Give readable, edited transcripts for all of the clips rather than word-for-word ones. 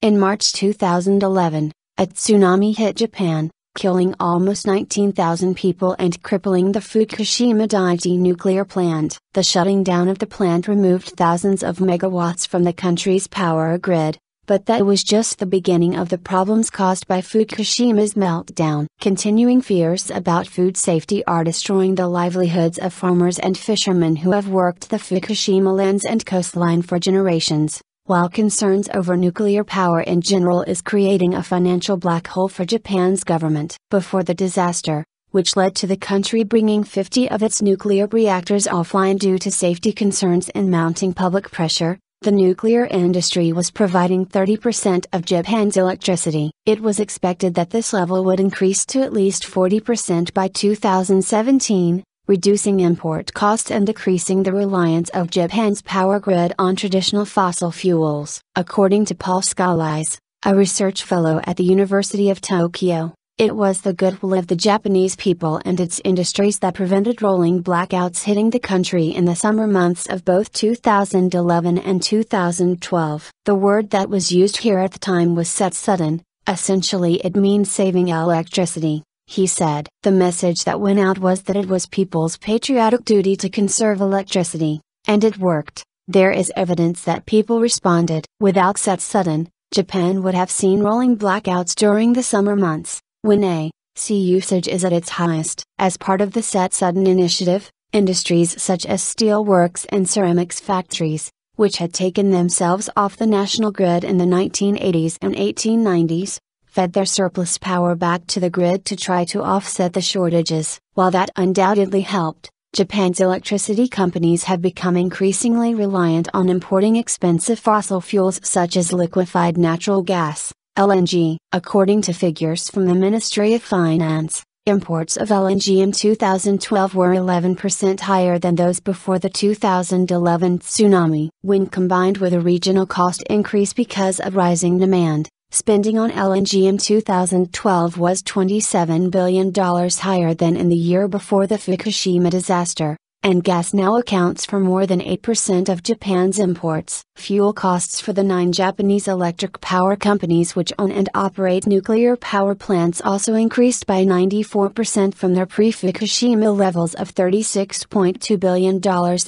In March 2011, a tsunami hit Japan, killing almost 19,000 people and crippling the Fukushima Daiichi nuclear plant. The shutting down of the plant removed thousands of megawatts from the country's power grid, but that was just the beginning of the problems caused by Fukushima's meltdown. Continuing fears about food safety are destroying the livelihoods of farmers and fishermen who have worked the Fukushima lands and coastline for generations, while concerns over nuclear power in general is creating a financial black hole for Japan's government. Before the disaster, which led to the country bringing 50 of its nuclear reactors offline due to safety concerns and mounting public pressure, the nuclear industry was providing 30% of Japan's electricity. It was expected that this level would increase to at least 40% by 2017, reducing import costs and decreasing the reliance of Japan's power grid on traditional fossil fuels. According to Paul Scalise, a research fellow at the University of Tokyo, it was the goodwill of the Japanese people and its industries that prevented rolling blackouts hitting the country in the summer months of both 2011 and 2012. The word that was used here at the time was set sudden. Essentially it means saving electricity, he said. The message that went out was that it was people's patriotic duty to conserve electricity, and it worked. There is evidence that people responded. Without set sudden, Japan would have seen rolling blackouts during the summer months, when AC usage is at its highest. As part of the Set Sudden initiative, industries such as steel works and ceramics factories, which had taken themselves off the national grid in the 1980s and 1890s, fed their surplus power back to the grid to try to offset the shortages. While that undoubtedly helped, Japan's electricity companies have become increasingly reliant on importing expensive fossil fuels such as liquefied natural gas, LNG. According to figures from the Ministry of Finance, imports of LNG in 2012 were 11% higher than those before the 2011 tsunami. When combined with a regional cost increase because of rising demand, spending on LNG in 2012 was $27 billion higher than in the year before the Fukushima disaster, and gas now accounts for more than 8% of Japan's imports. Fuel costs for the 9 Japanese electric power companies which own and operate nuclear power plants also increased by 94% from their pre-Fukushima levels of $36.2 billion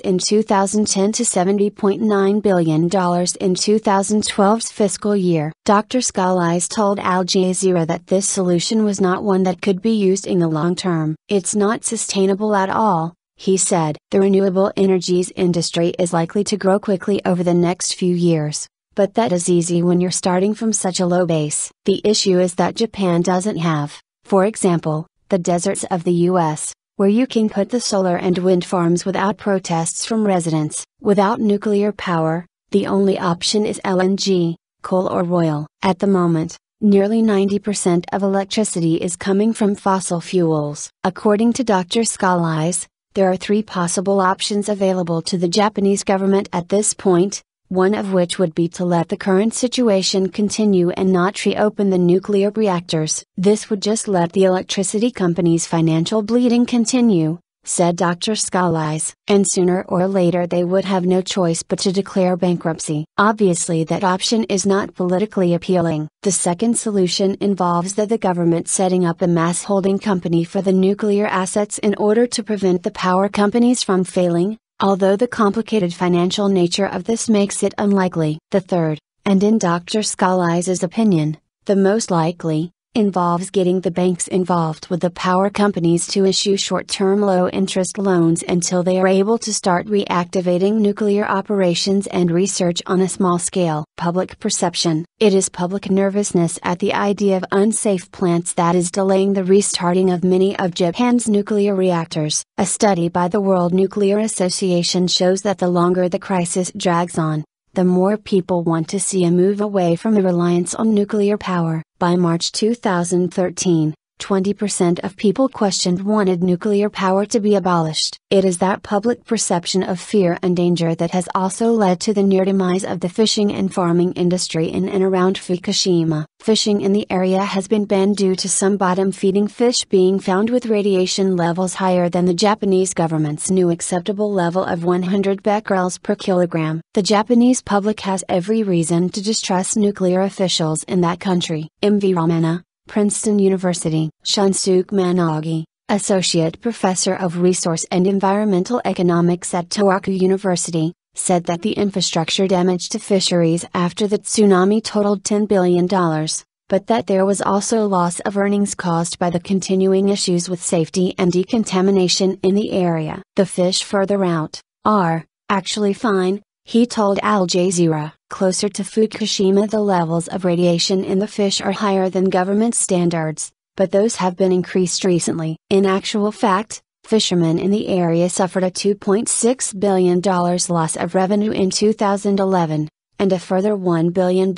in 2010 to $70.9 billion in 2012's fiscal year. Dr. Scalise told Al Jazeera that this solution was not one that could be used in the long term. It's not sustainable at all, he said. The renewable energies industry is likely to grow quickly over the next few years, but that is easy when you're starting from such a low base. The issue is that Japan doesn't have, for example, the deserts of the US, where you can put the solar and wind farms without protests from residents. Without nuclear power, the only option is LNG, coal or oil. At the moment, nearly 90% of electricity is coming from fossil fuels. According to Dr. Scalise, there are 3 possible options available to the Japanese government at this point, one of which would be to let the current situation continue and not reopen the nuclear reactors. This would just let the electricity companies' financial bleeding continue, said Dr. Scalise, and sooner or later they would have no choice but to declare bankruptcy. Obviously that option is not politically appealing. The second solution involves the government setting up a mass holding company for the nuclear assets in order to prevent the power companies from failing, although the complicated financial nature of this makes it unlikely. The third, and in Dr. Scalise's opinion, the most likely, involves getting the banks involved with the power companies to issue short-term low-interest loans until they are able to start reactivating nuclear operations and research on a small scale. Public perception. It is public nervousness at the idea of unsafe plants that is delaying the restarting of many of Japan's nuclear reactors. A study by the World Nuclear Association shows that the longer the crisis drags on, the more people want to see a move away from the reliance on nuclear power. By March 2013, 20% of people questioned wanted nuclear power to be abolished. It is that public perception of fear and danger that has also led to the near demise of the fishing and farming industry in and around Fukushima. Fishing in the area has been banned due to some bottom-feeding fish being found with radiation levels higher than the Japanese government's new acceptable level of 100 becquerels per kilogram. The Japanese public has every reason to distrust nuclear officials in that country. M.V. Ramana, Princeton University. Shunsuke Managi, Associate Professor of Resource and Environmental Economics at Tohoku University, said that the infrastructure damage to fisheries after the tsunami totaled $10 billion, but that there was also loss of earnings caused by the continuing issues with safety and decontamination in the area. The fish further out are actually fine, he told Al Jazeera. Closer to Fukushima, the levels of radiation in the fish are higher than government standards, but those have been increased recently. In actual fact, fishermen in the area suffered a $2.6 billion loss of revenue in 2011, and a further $1 billion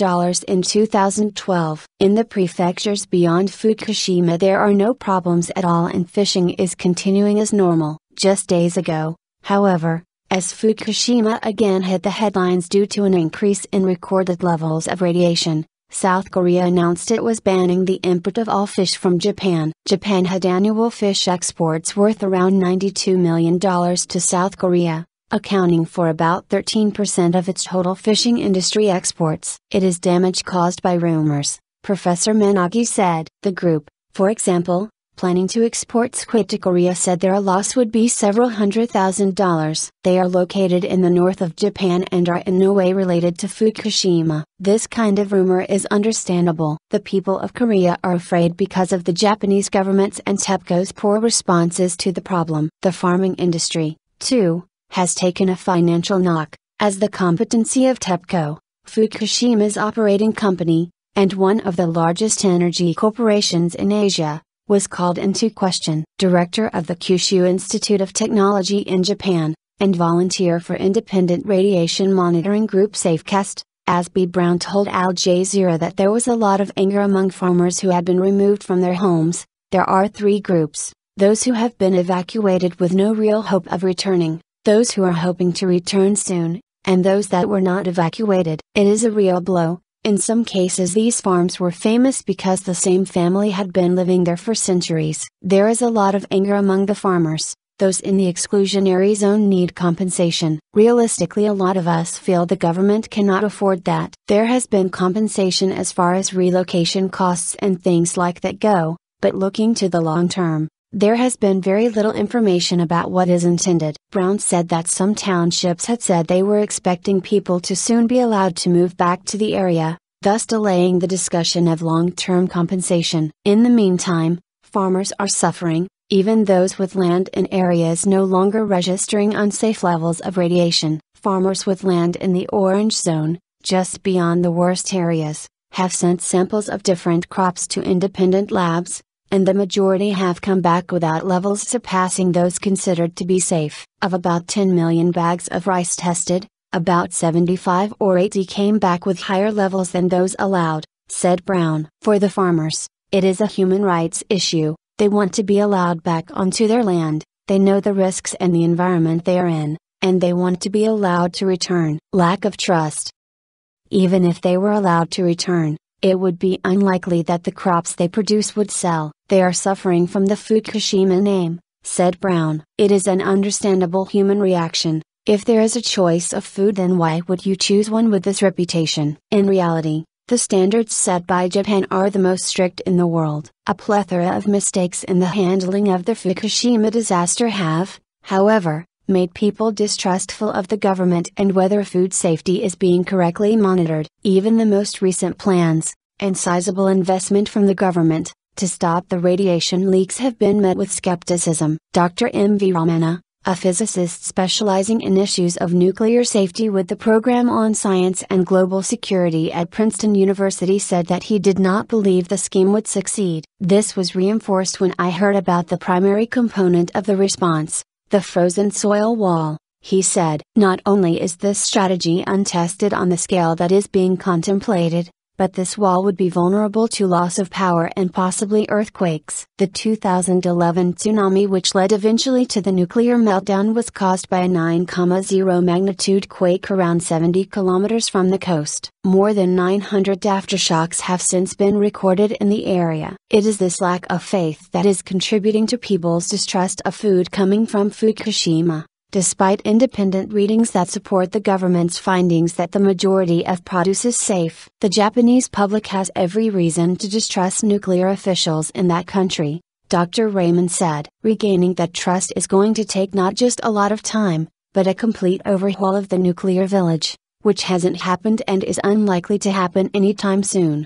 in 2012. In the prefectures beyond Fukushima there are no problems at all and fishing is continuing as normal. Just days ago, however, as Fukushima again hit the headlines due to an increase in recorded levels of radiation, South Korea announced it was banning the import of all fish from Japan. Japan had annual fish exports worth around $92 million to South Korea, accounting for about 13% of its total fishing industry exports. It is damage caused by rumors, Professor Managi said. The group, for example, planning to export squid to Korea said their loss would be several $100,000. They are located in the north of Japan and are in no way related to Fukushima. This kind of rumor is understandable. The people of Korea are afraid because of the Japanese government's and TEPCO's poor responses to the problem. The farming industry, too, has taken a financial knock, as the competency of TEPCO, Fukushima's operating company, and one of the largest energy corporations in Asia, was called into question. Director of the Kyushu Institute of Technology in Japan, and volunteer for independent radiation monitoring group Safecast, Asby Brown told Al Jazeera that there was a lot of anger among farmers who had been removed from their homes. There are three groups: those who have been evacuated with no real hope of returning, those who are hoping to return soon, and those that were not evacuated. It is a real blow. In some cases these farms were famous because the same family had been living there for centuries. There is a lot of anger among the farmers. Those in the exclusionary zone need compensation. Realistically, a lot of us feel the government cannot afford that. There has been compensation as far as relocation costs and things like that go, but looking to the long term, there has been very little information about what is intended. Brown said that some townships had said they were expecting people to soon be allowed to move back to the area, thus delaying the discussion of long-term compensation. In the meantime, farmers are suffering, even those with land in areas no longer registering unsafe levels of radiation. Farmers with land in the orange zone, just beyond the worst areas, have sent samples of different crops to independent labs, and the majority have come back without levels surpassing those considered to be safe. Of about 10 million bags of rice tested, about 75 or 80 came back with higher levels than those allowed, said Brown. For the farmers, it is a human rights issue. They want to be allowed back onto their land, they know the risks and the environment they are in, and they want to be allowed to return. Lack of trust. Even if they were allowed to return, it would be unlikely that the crops they produce would sell. They are suffering from the Fukushima name, said Brown. It is an understandable human reaction. If there is a choice of food, then why would you choose one with this reputation? In reality, the standards set by Japan are the most strict in the world. A plethora of mistakes in the handling of the Fukushima disaster have, however, made people distrustful of the government and whether food safety is being correctly monitored. Even the most recent plans, and sizable investment from the government, to stop the radiation leaks have been met with skepticism. Dr. M.V. Ramana, a physicist specializing in issues of nuclear safety with the Program on Science and Global Security at Princeton University, said that he did not believe the scheme would succeed. This was reinforced when I heard about the primary component of the response, the frozen soil wall, he said. Not only is this strategy untested on the scale that is being contemplated, but this wall would be vulnerable to loss of power and possibly earthquakes. The 2011 tsunami, which led eventually to the nuclear meltdown, was caused by a 9.0 magnitude quake around 70 kilometers from the coast. More than 900 aftershocks have since been recorded in the area. It is this lack of faith that is contributing to people's distrust of food coming from Fukushima. Despite independent readings that support the government's findings that the majority of produce is safe, the Japanese public has every reason to distrust nuclear officials in that country, Dr. Raymond said. Regaining that trust is going to take not just a lot of time, but a complete overhaul of the nuclear village, which hasn't happened and is unlikely to happen anytime soon.